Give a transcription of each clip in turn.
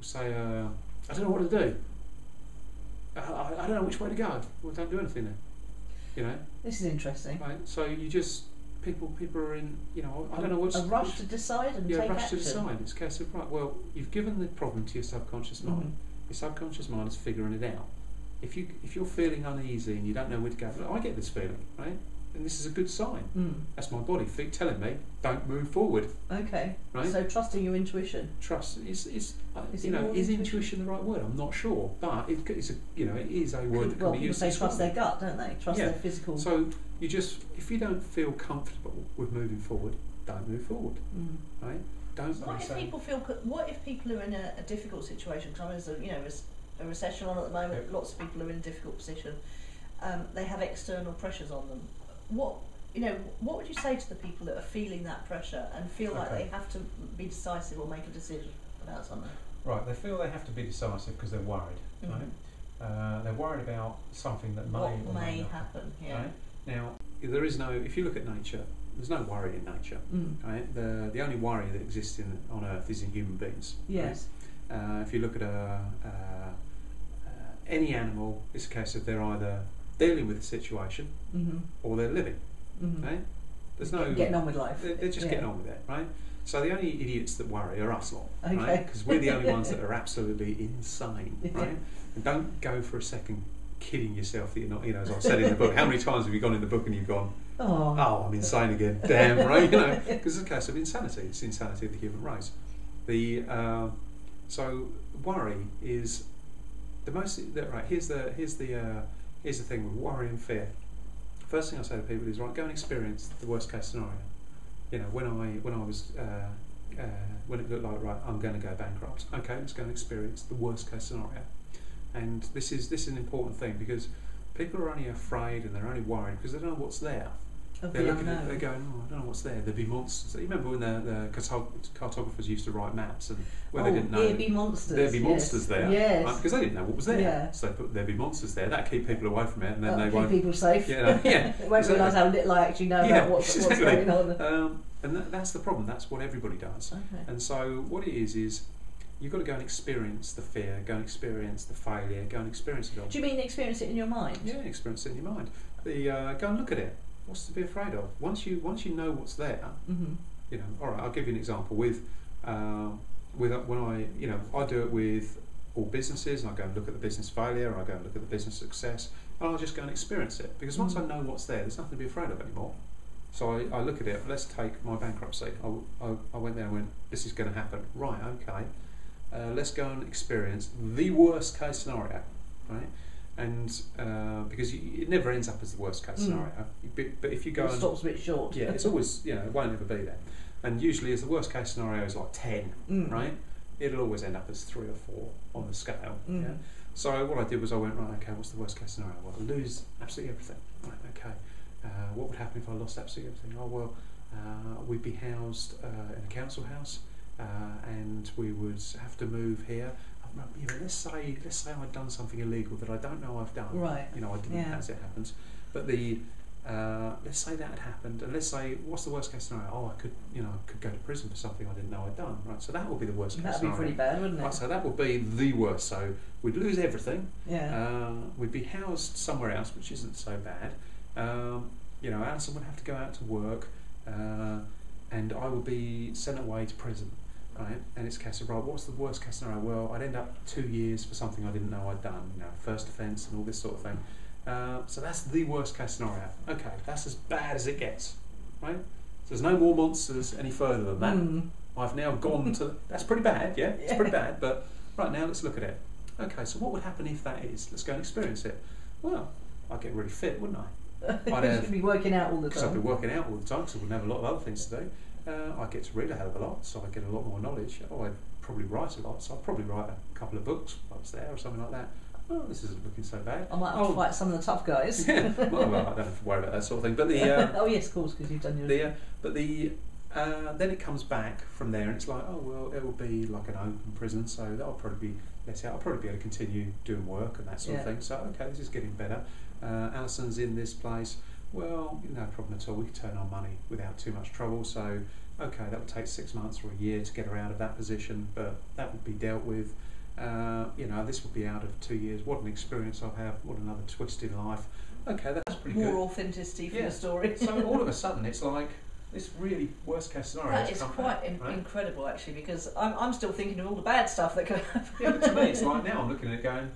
people say, I don't know what to do. I don't know which way to go. Well, don't do anything then. You know. This is interesting. Right. So you just people are in. You know, I don't know what's a rush to decide and take action. Yeah, rush to decide. It's a case of right. Well, you've given the problem to your subconscious mind. Mm-hmm. Your subconscious mind is figuring it out. If you're feeling uneasy and you don't know where to go, I get this feeling, right? And this is a good sign. That's my body telling me don't move forward. Okay. Right. So trusting your intuition. Trust is intuition the right word? I'm not sure, but it is a word that can be used. People say trust their gut, don't they? Trust their physical. So if you don't feel comfortable with moving forward, don't move forward. Right. Don't. So what if people are in a difficult situation? Because there's a recession on at the moment. Lots of people are in a difficult position. They have external pressures on them. What would you say to the people that are feeling that pressure and feel like they have to be decisive or make a decision about something? Right, they feel they have to be decisive because they're worried. Right, they're worried about something that may happen. Yeah. Right? Now, there is no. If you look at nature, there's no worry in nature. Right, the only worry that exists on Earth is in human beings. Yes. Right? If you look at any animal, it's a case of they're either dealing with the situation or they're living. Right? There's no getting on with life. They're just getting on with it, right? So the only idiots that worry are us lot, right? Because we're the only ones that are absolutely insane, right? And don't go for a second kidding yourself that you're not. As I've said in the book, how many times have you gone in the book and you've gone, oh, I'm insane again, damn, right? Because it's a case of insanity. It's the insanity of the human race. So worry is the most. Right, here's the thing with worry and fear. First thing I say to people is, right, go and experience the worst case scenario. When it looked like, right, I'm going to go bankrupt. Okay, let's go and experience the worst case scenario. And this is an important thing because people are only afraid and they're only worried because they don't know what's there. They're looking at it, they're going, I don't know what's there. There'd be monsters. You remember when the cartographers used to write maps and where they didn't know there'd be monsters. There'd be monsters there. Yes. Right? Because they didn't know what was there. Yeah. So they put there'd be monsters there. That'd keep people away from it, and then they won't keep people safe. Yeah. They won't realise how little I actually know about what's going on. And that's the problem. That's what everybody does. Okay. And so what it is you've got to go and experience the fear, go and experience the failure, go and experience it all. Do you mean experience it in your mind? Yeah, experience it in your mind. Go and look at it. What's to be afraid of? Once you know what's there, all right. I'll give you an example with when I do it with all businesses. I go and look at the business failure. I go and look at the business success, and I'll just go and experience it because once I know what's there's nothing to be afraid of anymore. So I look at it. Let's take my bankruptcy. I went there and went, this is going to happen. Right, okay. Let's go and experience the worst case scenario, right? And because it never ends up as the worst case scenario, but if you go, it stops a bit short. Yeah, it's always it won't ever be there. And usually, as the worst case scenario is like 10, right? It'll always end up as 3 or 4 on the scale. Yeah. So what I did was I went, right, okay, what's the worst case scenario? Well, I lose absolutely everything. Right, okay. What would happen if I lost absolutely everything? Oh well, we'd be housed in a council house, and we would have to move here. Let's say I'd done something illegal that I don't know I've done. Right. I didn't, as it happens. But let's say that had happened, and let's say what's the worst case scenario? Oh, I could go to prison for something I didn't know I'd done. Right. So that would be the worst case scenario. That'd be pretty bad, wouldn't it? Right. So that would be the worst. So we'd lose everything. Yeah. We'd be housed somewhere else, which isn't so bad. Alison would have to go out to work, and I would be sent away to prison. Right, and it's a case of, right, what's the worst case scenario? Well, I'd end up 2 years for something I didn't know I'd done, first offence and all this sort of thing. So that's the worst case scenario. Okay, that's as bad as it gets, right? So there's no more monsters any further than that. I've now gone to, that's pretty bad, yeah? It's pretty bad, but right now let's look at it. Okay, so what would happen if that is? Let's go and experience it. Well, I'd get really fit, wouldn't I? You'd be working out all the time. Because I'd be working out all the time, because I wouldn't have a lot of other things to do. I get to read a hell of a lot, so I get a lot more knowledge. I'd probably write a lot, so I'd probably write a couple of books if I was there or something like that. Oh, this isn't looking so bad. I might have to fight some of the tough guys. Well, I don't have to worry about that sort of thing. But the oh yes, of course, because you've done your. Then it comes back from there, and it's like, oh well, it will be like an open prison, so that'll probably be let out. I'll probably be able to continue doing work and that sort of thing. So okay, this is getting better. Alison's in this place. Well, no problem at all. We can turn our money without too much trouble. So, okay, that would take 6 months or a year to get her out of that position, but that would be dealt with. You know, this will be out of 2 years. What an experience I'll have. What another twist in life. Okay, that's pretty More good. authenticity for Yeah. the story. So all of a sudden, it's like this really worst case scenario. That has is come quite back, right? incredible, actually, because I'm still thinking of all the bad stuff that could happen. Yeah, but to me, it's like now I'm looking at it going,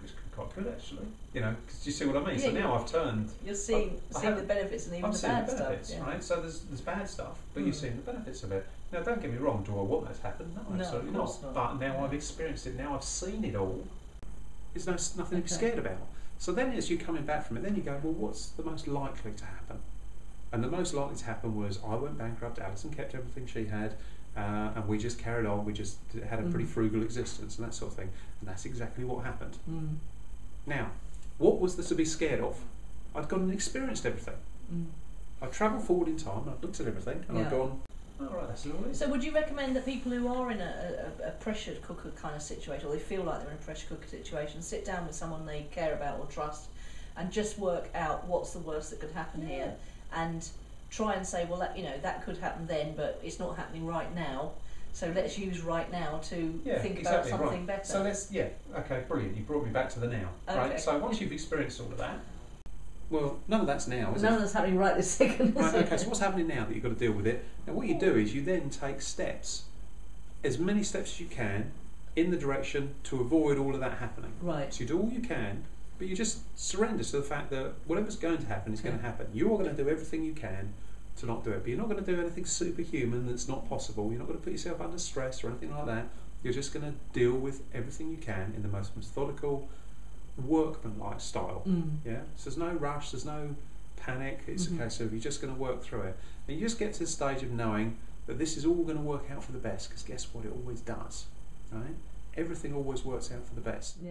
it's quite good actually. You know, because you see what I mean. Yeah, So now I've turned. You're seeing I the haven't- benefits and even I'm the seeing bad the benefits, stuff. Yeah. right? So there's bad stuff, but you're Mm. seeing the benefits of it. Now, don't get me wrong. Do I want that to happen? No, No, absolutely of course not. But now I've experienced it. Now I've seen it all. There's nothing to be Okay. scared about. So then, as you're coming back from it, then you go, well, what's the most likely to happen? And the most likely to happen was I went bankrupt. Alison kept everything she had, and we just carried on. We just had a pretty frugal existence and that sort of thing. And that's exactly what happened. Mm. Now, what was there to be scared of? I'd gone and experienced everything. Mm. I've travelled forward in time, I've looked at everything, and I've Yeah. gone, all right, that's all it is. So would you recommend that people who are in a pressure cooker kind of situation, or they feel like they're in a pressure cooker situation, sit down with someone they care about or trust and just work out what's the worst that could happen here, and try and say, well, that, you know, that could happen then, but it's not happening right now, so let's use right now to think about something better. So okay, brilliant. You brought me back to the now, right? Okay. So once you've experienced all of that, well, none of that's now, is None it? of that's happening right this second. Right, okay, so what's happening now that you've got to deal with it? Now what you do is you then take steps, as many steps as you can, in the direction to avoid all of that happening. Right. So you do all you can, but you just surrender to the fact that whatever's going to happen is going to happen. You are going to do everything you can to not do it, but you're not going to do anything superhuman that's not possible. You're not going to put yourself under stress or anything like that. You're just going to deal with everything you can in the most methodical, workman-like style. Yeah. So there's no rush. There's no panic. It's a case of you're just going to work through it, and you just get to the stage of knowing that this is all going to work out for the best. Because guess what? It always does. Right? Everything always works out for the best. Yeah.